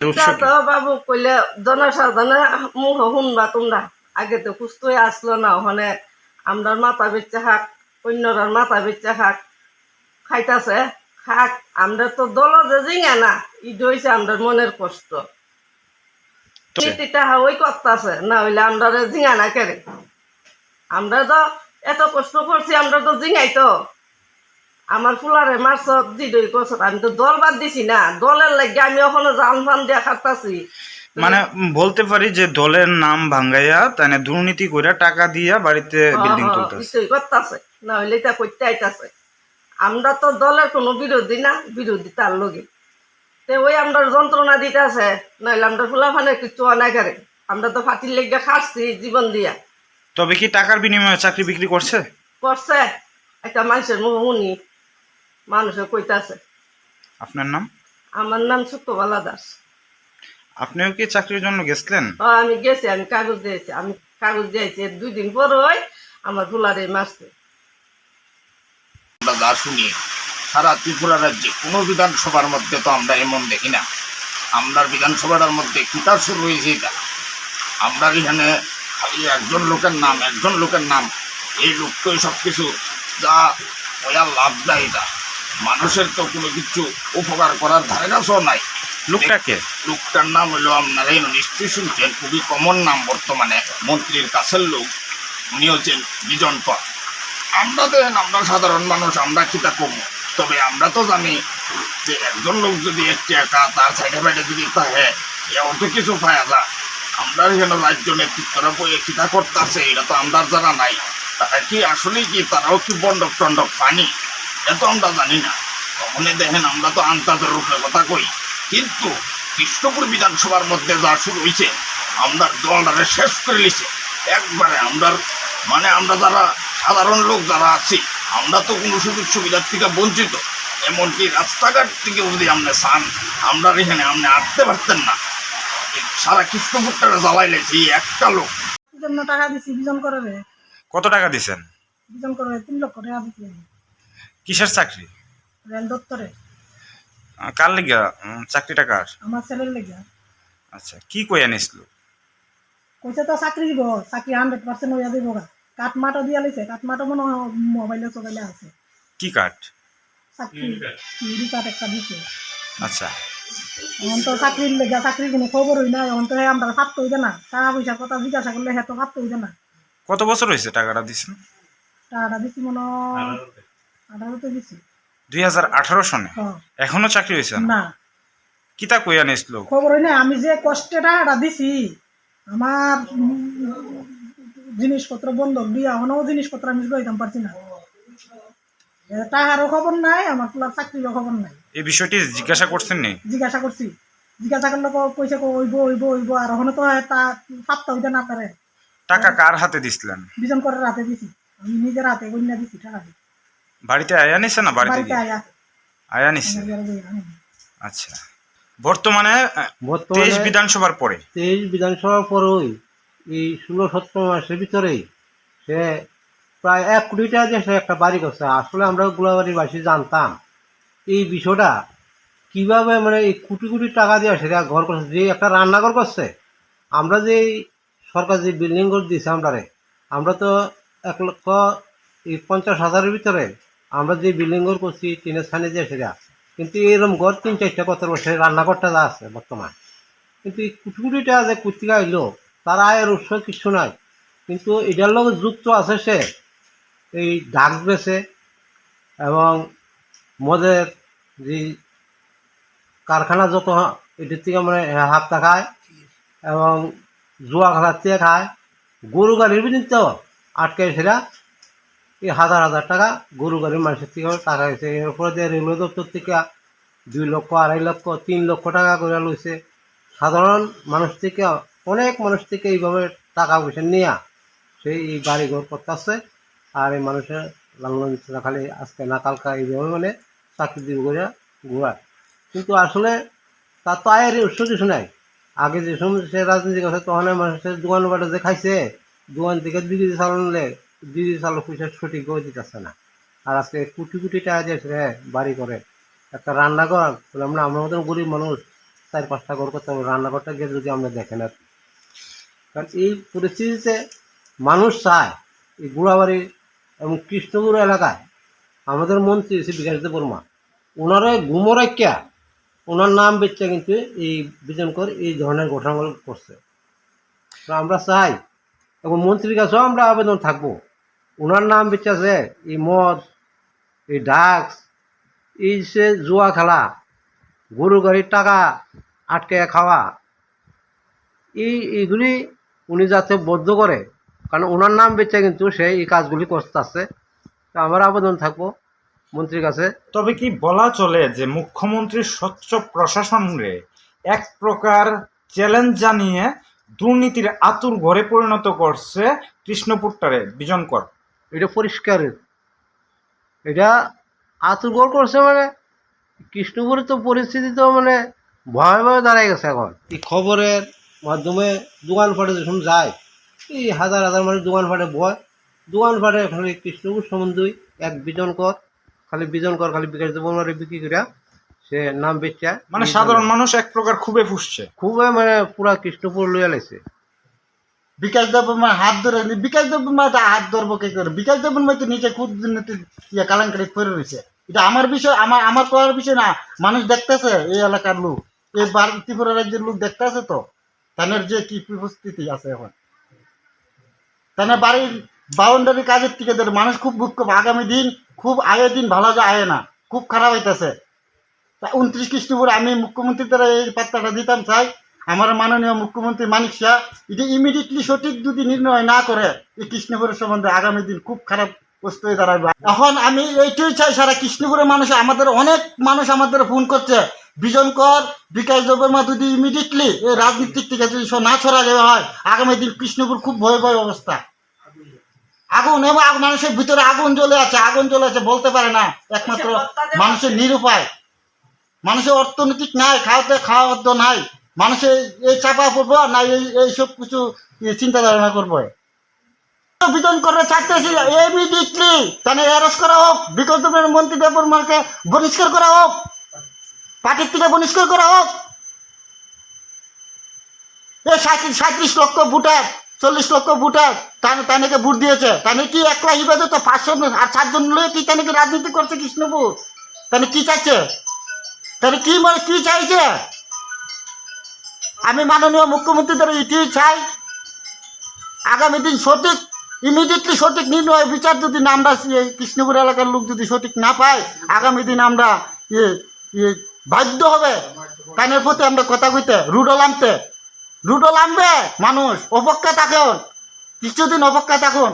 তো বাবু কইলে জনসাধারণের মুখ শুনবা তোমরা আগে তো সুস্থ হয়ে আসলো না ওখানে আমরার মাথা বেচা খাক অন্যরার মাথা বেচা খাক খাইতাছে খাক আমরা তো দল যে জিঙা না ইটা হইছে আমরা মনের কষ্ট নীতিটা ওই করতেছে না হইলে আমরা জিঙা না কেড়ে আমরা তো এত কষ্ট করছি আমরা তো জিঙাই তো আমার ফুলারে মারছ দিদই করছ আমি তো দল বাদ দিছি না দলের লাগে আমি ওখানে জান ফান দিয়া খাটাছি মানে বলতে পারি যে দলের নাম ভাঙ্গাইয়া তাই দুর্নীতি করে টাকা দিয়া বাড়িতে বিল্ডিং তুলতেছে করতেছে না হইলে এটা করতে আইতাছে আমরা তো দলের কোনো বিরোধী না বিরোধী তার লগে তে ওই আমরা যন্ত্রণা দিতেছে নইলে আমরা ফুলাফানের কিছু অনেক করে আমরা তো ফাটির লেগে খাটছি জীবন দিয়া। তবে কি টাকার বিনিময়ে চাকরি বিক্রি করছে করছে একটা মানুষের মুখ শুনি মানুষের কইতাছে। আপনার নাম? আমার নাম সুক্তবালা দাস। আপনিও কি চাকরির জন্য গেছিলেন? আমি গেছি, আমি কাগজ দিয়েছি 2 দিন পর ওই আমার ফুলারে মারছে। আমরা যা শুনি সারা ত্রিপুরা রাজ্যে কোনো বিধানসভার মধ্যে তো আমরা এমন দেখি না। আমরা বিধানসভাটার মধ্যে কিতাব শুরু হয়েছে এটা আমরা এখানে খালি একজন লোকের নাম এই লোকটাই সব কিছু যা ওয়া লাভ দেয় এটা মানুষের তো কোনো কিছু উপকার করার ধারে কাছেও নাই। লোকটার নাম হলো আপনারা নিশ্চয়ই শুনছেন, খুবই কমন নাম বর্তমানে, মন্ত্রীর কাছের লোক, উনি হচ্ছেন বিজন কর। আমরা দেখেন আমরা সাধারণ মানুষ আমরা কিতা কমু, তবে আমরা তো জানি যে একজন লোক যদি একটি একা তার সাইডে ফাইডে যদি থাকে অত কিছু পাওয়া যায়। আমরা এখানে রাজ্য নেতৃত্বরা বইয়ে কিতা করতেছে এটা তো আমরা জানা নাই। তারা কি আসলে কি তারাও কি বন্ডক টন্ডক পানি এটা তো আমরা জানি না। তখনই দেখেন আমরা তো আন্তাজের রূপে কথা কই, কিন্তু কৃষ্ণপুর বিধানসভার মধ্যে যা শুরু হয়েছে আমরা দলটারে শেষ করে নিছে একবারে। আমরা যারা সাধারণ লোক যারা আছি আমরা তো কোনো সুযোগ সুবিধার থেকে বঞ্চিত। এমনকি রাস্তাঘাট থেকে যদি আপনি চান আমরা এখানে আপনি আসতে পারতেন না। সারা কৃষ্ণপুরটারে জ্বালাই লেছি একটা লোক। টাকা দিছি বিজন করে। কত টাকা দিছেন? বিজন করে 3 লক্ষ টাকা দিছি। কিসের চাকরি? রেল দপ্তরে। কার লিগা চাকরিটা কার? আমার ছেলের লেগে। আচ্ছা, কি কইয়া নিছিল? কইছে তো চাকরি দিব, চাকরি 100% হইয়া দিব। কাটমাটো দিয়া লইছে, কাটমাটো মনে মোবাইলে চলে আছে। কি কাট? চাকরি কাট একটা দিছে। আচ্ছা, এখন তো চাকরির লেগে চাকরির কোনো খবর হই না, এখন তো আমরা পাত্ত হইতে না। টাকা পয়সার কথা জিজ্ঞাসা করলে হ্যাঁ তো পাত্ত হইতে না। কত বছর হয়েছে টাকাটা দিছেন? টাকাটা দিছি মনে 18তে দিছি। 2018 সনে? এখনো চাকরি হয়েছে না? কিতা কইয়া নিছিল? খবর হই না। আমি যে কষ্টে টাকাটা দিছি আমার জিনিসপত্র বন্ধক দিয়া এখনো জিনিসপত্র আমি লইতাম পারছি না। টাকারও খবর নাই, আমার ফুলার চাকরিরও খবর নাই। এই বিষয়টি জিজ্ঞাসা করছেন নি? জিজ্ঞাসা করছি, জিজ্ঞাসা করলে কইছে হইব আর এখনো তো তা পাত্তা হইতে না পারে। টাকা কার হাতে দিছিলেন? বিজন করে রাতে দিছি, আমি নিজের হাতে গইনা দিছি টাকা দিই। বাড়িতে আয়া নিছে না? বাড়িতে আয়া নিছে। আচ্ছা, বর্তমানে 23 বিধানসভার পরে 23 বিধানসভার পরেই এই 16-17 মাসের ভিতরেই সে প্রায় 1 কোটি টাকা দিয়ে সে একটা বাড়ি করছে। আসলে আমরা গোলাবাড়িবাসী জানতাম এই বিষয়টা কিভাবে, মানে এই কোটি কোটি টাকা দিয়ে সেটা ঘর করছে। যে একটা রান্নাঘর করছে, আমরা যে সরকার যে বিল্ডিং করে দিয়েছে আমরা তো 1,50,000-এর ভিতরে আমরা যে বিল্ডিং ঘর করছি টিনের ছানে দিয়ে সেটা, কিন্তু এরকম ঘর 3-4টা কত বছর রান্নাঘরটা যা আছে বর্তমান। কিন্তু এই কোটি কোটি টাকা যে কুর্তিকা এলো তার আয়ের উৎস কিছু নাই। কিন্তু এটার লোক যুক্ত আছে সে এই ড্রাগস বেচে এবং মদের যে কারখানা যত এটির থেকে মানে হাতটা খায় এবং জুয়া খেলার থেকে খায়। গরু গাড়ির বিনিতে আটকে সেটা এই হাজার টাকা গরু গাড়ির মানুষের থেকে টাকা হয়েছে। এরপরে যে রেলওয়ে দপ্তর থেকে 2 লক্ষ, 2.5 লক্ষ, 3 লক্ষ টাকা করে লইছে। সাধারণ মানুষ থেকে অনেক মানুষ থেকে এইভাবে টাকা পয়সা নিয়ে সেই এই বাড়ি ঘর করতেছে। আর এই মানুষের লালন খালি আজকে না কালকা এইভাবে মানে চাকরি দিব করে ঘুরায়। কিন্তু আসলে তার তো আয়ের উৎস কিছু নাই। আগে যে সময় সে রাজনীতি করছে তখন মানুষের দোকান বাটে যে খাইছে, দোকান থেকে 2 কেজি চাল নিলে 2 কেজি চাল পয়সা সঠিকভাবে দিতেছে না। আর আজকে কোটি কোটি টাকা দিয়েছে বাড়ি করে একটা রান্নাঘর। আমরা মতন গরিব মানুষ 4-5টা ঘর করতে হবে, রান্নাঘরটা গিয়ে যদি আমরা দেখেন আর কি। কারণ এই পরিস্থিতিতে মানুষ চায় এই গুড়াবাড়ি এবং কৃষ্ণপুর এলাকায় আমাদের মন্ত্রী শ্রী বিকাশ দেববর্মা ওনারা গুমরাইকা ওনার নাম বেচে কিন্তু এই বিজনকর এই ধরনের ঘটনাগুলো করছে। তো আমরা চাই এবং মন্ত্রীর কাছেও আমরা আবেদন থাকবো, ওনার নাম বেচেছে এই মদ, এই ড্রাগস, এই সে জুয়া খেলা, গরু গাড়ির টাকা আটকে খাওয়া, এইগুলি উনি যাতে বদ্ধ করে, কারণ ওনার নাম বেচে কিন্তু সে এই কাজগুলি করতে আসছে। তো আমার আবেদন থাকবো মন্ত্রীর কাছে। তবে কি বলা চলে যে মুখ্যমন্ত্রী স্বচ্ছ প্রশাসনরে এক প্রকার চ্যালেঞ্জ জানিয়ে দুর্নীতির আতুর ঘরে পরিণত করছে কৃষ্ণপুরটারে বিজনকর? এটা পরিষ্কার, এটা আতুরগর করছে মানে কৃষ্ণপুরের তো পরিস্থিতি তো মানে ভয়াবহ দাঁড়ায় গেছে এখন। এই খবরের মাধ্যমে দোকানপাটে যখন যায় এই হাজার হাজার মানুষ দোকানপাটে বয়, দোকানপাটে খালি কৃষ্ণপুর সম্বন্ধেই এক বিজনকর, খালি বিকাশ দেববর্মারে বিক্রি করিয়া সে নাম বেচা, মানে সাধারণ মানুষ এক প্রকার খুবই ফুসছে, খুবই মানে পুরা কৃষ্ণপুর লইয়া লাইছে। বিকাশ দেববর্মার হাত ধরে বিকাশ দেববর্মা হাত ধরবো কে করে? বিকাশ দেববর্মা তো নিচে খুব কালাঙ্কারি করে রয়েছে। এটা আমার বিষয়, আমার করার বিষয় না। মানুষ দেখতেছে, এই এলাকার লোক, এই ত্রিপুরা রাজ্যের লোক দেখতেছে তো তাদের যে কি পরিস্থিতি আছে এখন। তাদের বাড়ির বাউন্ডারি কাজের থেকে ধরে মানুষ খুব বুক করবে। আগামী দিন খুব আগের দিন ভালো যে আয় না, খুব খারাপ হইতেছে। 29 কৃষ্ণপুর আমি মুখ্যমন্ত্রীর দ্বারা এই বার্তাটা দিতাম চাই, আমার মাননীয় মুখ্যমন্ত্রী মানিক শাহ এটা ইমিডিয়েটলি সঠিক যদি নির্ণয় না করে এই কৃষ্ণপুরের সম্বন্ধে আগামী দিন খুব খারাপ বস্তু হয়ে দাঁড়াবে। এখন আমি এইটাই চাই, সারা কৃষ্ণপুরের মানুষ, আমাদের অনেক মানুষ আমাদের ফোন করছে, বিজনকর বিকাশ দেববর্মা যদি ইমিডিয়েটলি এই রাজনীতিক থেকে যদি না ছড়া যাওয়া হয় আগামী দিন কৃষ্ণপুর খুব ভয় অবস্থা। আগুন এবং মানুষের ভিতরে আগুন জ্বলে আছে বলতে পারে না, একমাত্র মানুষের নিরুপায়, মানুষের অর্থনৈতিক নাই, খাওয়া নাই, মানুষের এই চাপা পড়বো না এইসব কিছু চিন্তা ধারণা করবো। বিতরণ করে চাইতেছি ইমিডিয়েটলি তাহলে অ্যারেস্ট করা হোক, বিকাশ দেববর্মার মন্ত্রী দেববর্মাকে বহিষ্কার করা হোক, পার্টির থেকে বহিষ্কার করা হোক। এই 37 লক্ষ ভোটার, 40 লক্ষ ভোটার তাকে ভোট দিয়েছে, তাহলে কি একলা হিবাদে তো 500 আর 7 জন লয়ে কি তাকে রাজনীতি করছে কৃষ্ণপুর? তাহলে কি চাইছে? তাহলে কি চাইছে? আমি মাননীয় মুখ্যমন্ত্রী দ্বারা এটাই চাই, আগামী দিন সঠিক ইমিডিয়েটলি সঠিক নির্ণয় বিচার যদি না আমরা কৃষ্ণপুর এলাকার লোক যদি সঠিক না পায় আগামী দিন আমরা বাধ্য হবে কানের প্রতি আমরা কথা কইতে, রুডল আনবে মানুষ। অপেক্ষা থাকুন, কিছুদিন অপেক্ষা থাকুন।